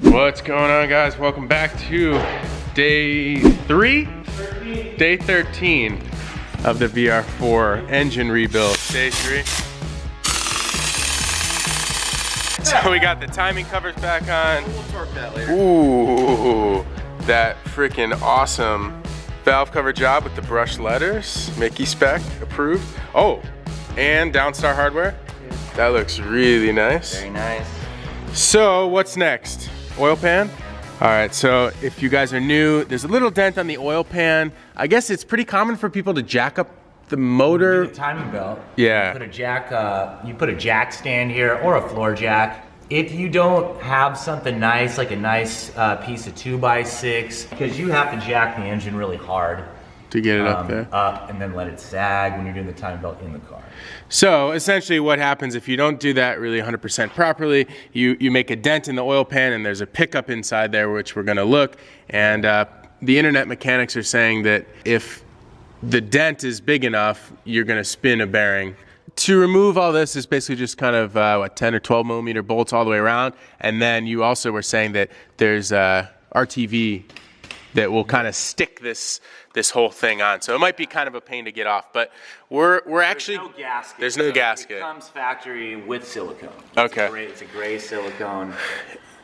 What's going on, guys? Welcome back to day 3? Day 13 of the VR4 engine rebuild. Day 3. So we got the timing covers back on. We'll torque that later. Ooh, that freaking awesome valve cover job with the brushed letters. Mickey spec, approved. Oh, and Downstar hardware. That looks really nice. Very nice. So what's next? Oil pan? All right, so if you guys are new, there's a little dent on the oil pan. I guess it's pretty common for people to jack up the motor. The timing belt. Yeah. You put a jack stand here or a floor jack. If you don't have something nice, like a nice piece of 2x6, because you have to jack the engine really hard To get it up there. up and then let it sag when you're doing the timing belt in the car. So essentially what happens if you don't do that really 100% properly, you make a dent in the oil pan and there's a pickup inside there, which we're gonna look. And the internet mechanics are saying that if the dent is big enough, you're gonna spin a bearing. To remove all this is basically just kind of 10 or 12 millimeter bolts all the way around. And then you also were saying that there's RTV that will kind of stick this whole thing on. So it might be kind of a pain to get off, but we're actually... There's no gasket. There's no gasket. It comes factory with silicone. Okay. It's a gray silicone.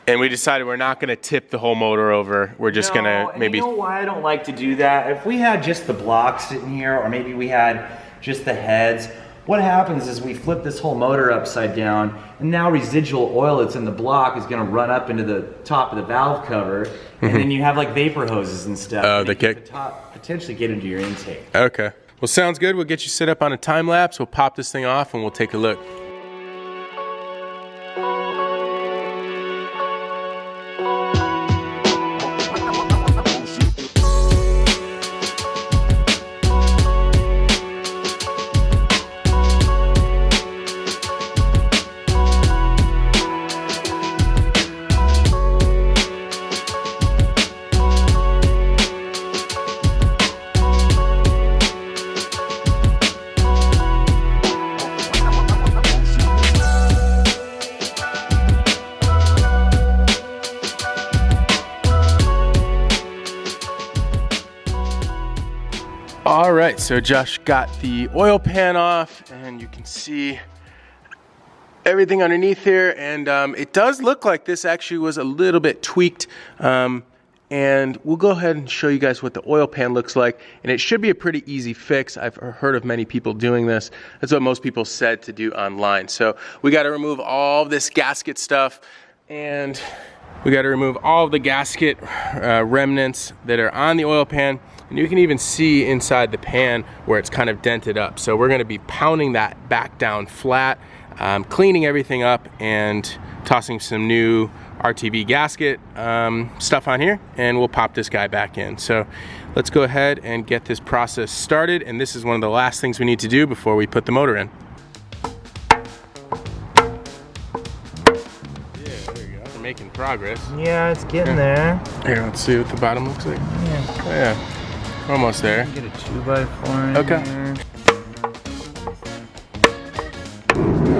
And we decided we're not gonna tip the whole motor over. We're just gonna maybe... You know why I don't like to do that? If we had just the blocks sitting here, or maybe we had just the heads, what happens is we flip this whole motor upside down, and now residual oil that's in the block is gonna run up into the top of the valve cover, and then you have like vapor hoses and stuff. Oh, and the it can kick. potentially get into your intake. Okay. Well, sounds good. We'll get you set up on a time lapse. We'll pop this thing off and we'll take a look. All right, so Josh got the oil pan off and you can see everything underneath here, and it does look like this actually was a little bit tweaked, and we'll go ahead and show you guys what the oil pan looks like, and it should be a pretty easy fix. I've heard of many people doing this. That's what most people said to do online. So we got to remove all of this gasket stuff, and we got to remove all of the gasket remnants that are on the oil pan. And you can even see inside the pan where it's kind of dented up. So we're gonna be pounding that back down flat, cleaning everything up and tossing some new RTV gasket stuff on here, and we'll pop this guy back in. So let's go ahead and get this process started. And this is one of the last things we need to do before we put the motor in. We're making progress. Yeah, it's getting there. Here, let's see what the bottom looks like. Yeah. Oh, yeah. Almost there. Get a 2x4 in Okay. here.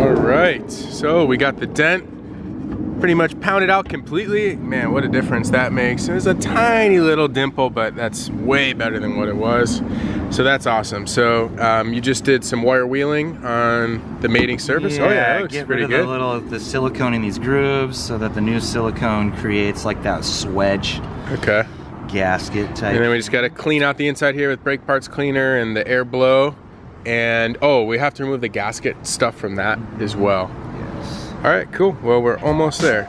All right, so we got the dent pretty much pounded out completely. Man, what a difference that makes. There's a tiny little dimple, but that's way better than what it was. So that's awesome. So you just did some wire wheeling on the mating surface. Yeah, oh yeah, that looks get pretty rid of good. the silicone in these grooves so that the new silicone creates like that swedge Okay. gasket type. And then we just got to clean out the inside here with brake parts cleaner and the air blow. And oh, we have to remove the gasket stuff from that as well. Yes. All right, cool. Well, we're almost there.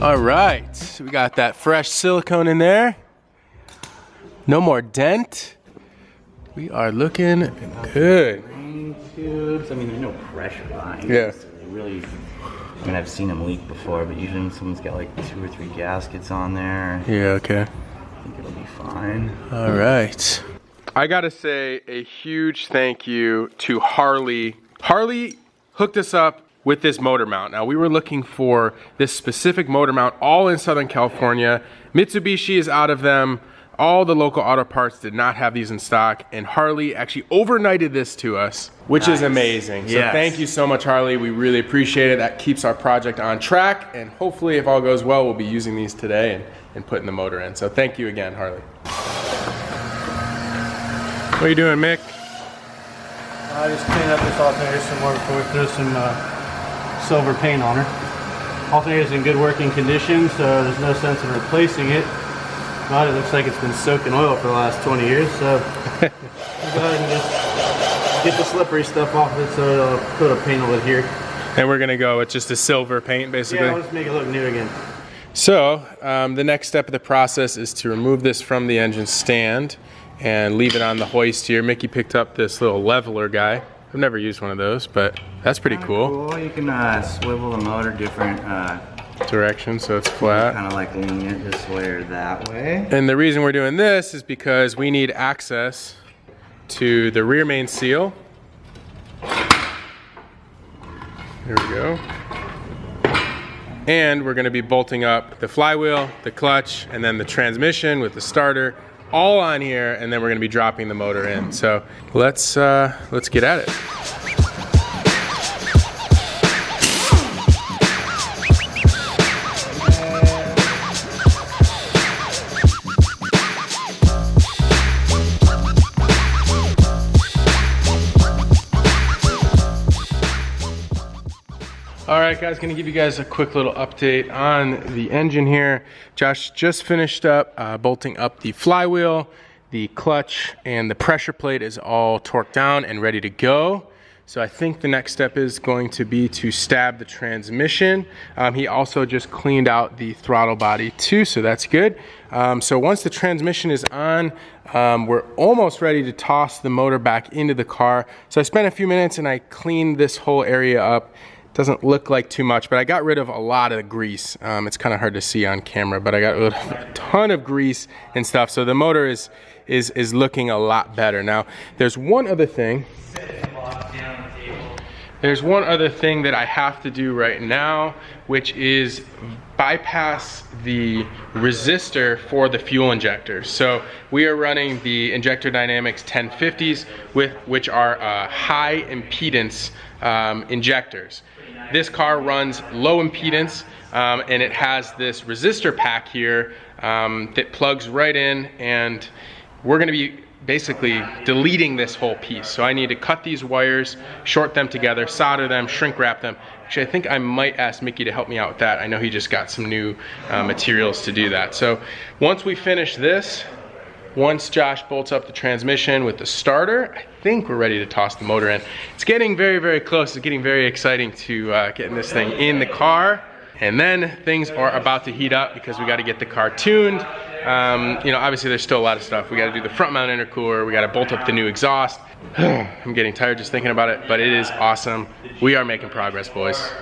All right, so we got that fresh silicone in there. No more dent. We are looking good. Drain tubes. I mean, there's no pressure behind Yeah. it. So they really, I mean, I've seen them leak before, but usually when someone's got like 2 or 3 gaskets on there, Yeah, okay. I think it'll be fine. All right. I gotta say a huge thank you to Harley. Harley hooked us up with this motor mount. Now we were looking for this specific motor mount all in Southern California. Mitsubishi is out of them. All the local auto parts did not have these in stock, and Harley actually overnighted this to us, which is amazing. So thank you so much, Harley. We really appreciate it. That keeps our project on track, and hopefully if all goes well, we'll be using these today and putting the motor in. So thank you again, Harley. What are you doing, Mick? I just cleaned up this alternator some more before we throw some silver paint on her. Alternator's in good working condition, so there's no sense in replacing it. But it looks like it's been soaked in oil for the last 20 years, so we'll go ahead and just get the slippery stuff off of it so it'll coat a paint over here. And we're gonna go with just a silver paint, basically? Yeah, let's make it look new again. So, the next step of the process is to remove this from the engine stand and leave it on the hoist here. Mickey picked up this little leveler guy. I've never used one of those, but that's pretty cool. You can swivel the motor different direction, so it's flat. Kind of like leaning it this way or that way. And the reason we're doing this is because we need access to the rear main seal. There we go. And we're gonna be bolting up the flywheel, the clutch, and then the transmission with the starter, all on here, and then we're gonna be dropping the motor in. So let's get at it. All right, guys, gonna give you guys a quick little update on the engine here. Josh just finished up bolting up the flywheel, the clutch, and the pressure plate is all torqued down and ready to go. So I think the next step is going to be to stab the transmission. He also just cleaned out the throttle body too, so that's good. So once the transmission is on, we're almost ready to toss the motor back into the car. So I spent a few minutes and I cleaned this whole area up. Doesn't look like too much, but I got rid of a lot of the grease. It's kind of hard to see on camera, but I got rid of a ton of grease and stuff. So the motor is looking a lot better. Now, there's one other thing. There's one other thing that I have to do right now, which is bypass the resistor for the fuel injector. So we are running the Injector Dynamics 1050s, which are high impedance injectors. This car runs low impedance, and it has this resistor pack here that plugs right in, and we're gonna be basically deleting this whole piece. So I need to cut these wires, short them together, solder them, shrink wrap them. Actually, I think I might ask Mickey to help me out with that. I know he just got some new materials to do that. So once we finish this, once Josh bolts up the transmission with the starter, I think we're ready to toss the motor in. It's getting very, very close. It's getting very exciting to getting this thing in the car. And then things are about to heat up because we got to get the car tuned. You know, obviously there's still a lot of stuff. We got to do the front mount intercooler. We got to bolt up the new exhaust. I'm getting tired just thinking about it, but it is awesome. We are making progress, boys.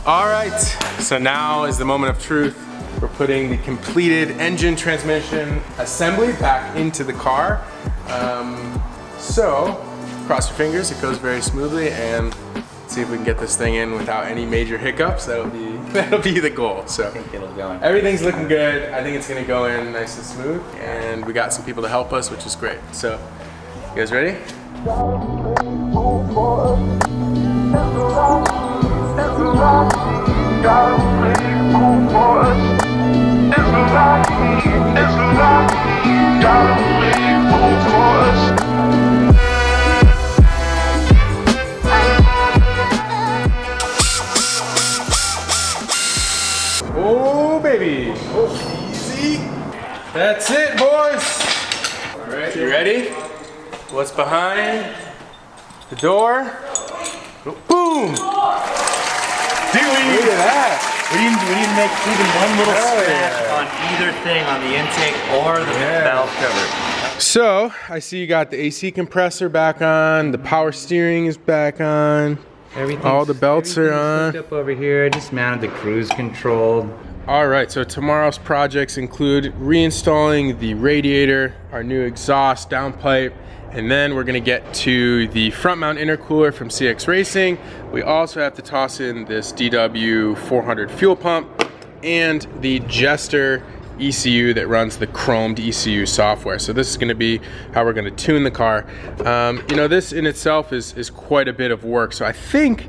All right, so now is the moment of truth. We're putting the completed engine transmission assembly back into the car. So, cross your fingers, it goes very smoothly, and let's see if we can get this thing in without any major hiccups. That'll be the goal. So, I think it'll go in. Everything's looking good. I think it's gonna go in nice and smooth, and we got some people to help us, which is great. So, you guys ready? Oh baby, oh easy. That's it, boys. All right, you ready? What's behind the door? Boom! Dude, Look at that. We didn't make even one little Hell scratch yeah. on either thing, on the intake or the valve cover. So, I see you got the AC compressor back on, the power steering is back on, all the belts are on. Up over here, I just mounted the cruise control. All right, so tomorrow's projects include reinstalling the radiator, our new exhaust downpipe, and then we're gonna get to the front mount intercooler from CX Racing. We also have to toss in this DW 400 fuel pump and the Jester ECU that runs the chromed ECU software. So this is gonna be how we're gonna tune the car. You know, this in itself is quite a bit of work. So I think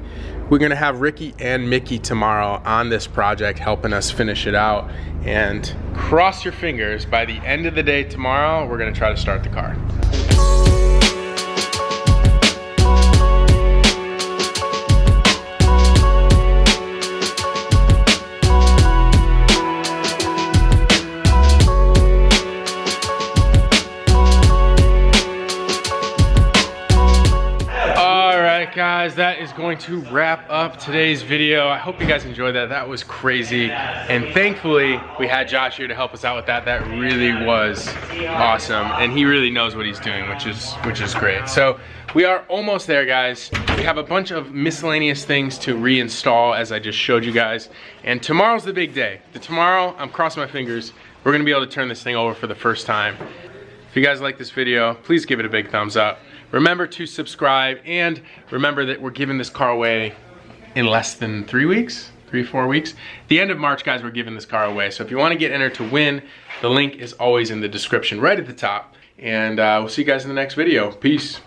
we're gonna have Ricky and Mickey tomorrow on this project helping us finish it out. And cross your fingers, by the end of the day tomorrow, we're gonna try to start the car. Guys, that is going to wrap up today's video. I hope you guys enjoyed that. That was crazy. And thankfully, we had Josh here to help us out with that. That really was awesome. And he really knows what he's doing, which is great. So we are almost there, guys. We have a bunch of miscellaneous things to reinstall, as I just showed you guys. And tomorrow's the big day. Tomorrow, I'm crossing my fingers, we're gonna be able to turn this thing over for the first time. If you guys like this video, please give it a big thumbs up. Remember to subscribe, and remember that we're giving this car away in less than 3 weeks, 4 weeks. The end of March, guys, we're giving this car away. So if you want to get entered to win, the link is always in the description right at the top. And we'll see you guys in the next video. Peace.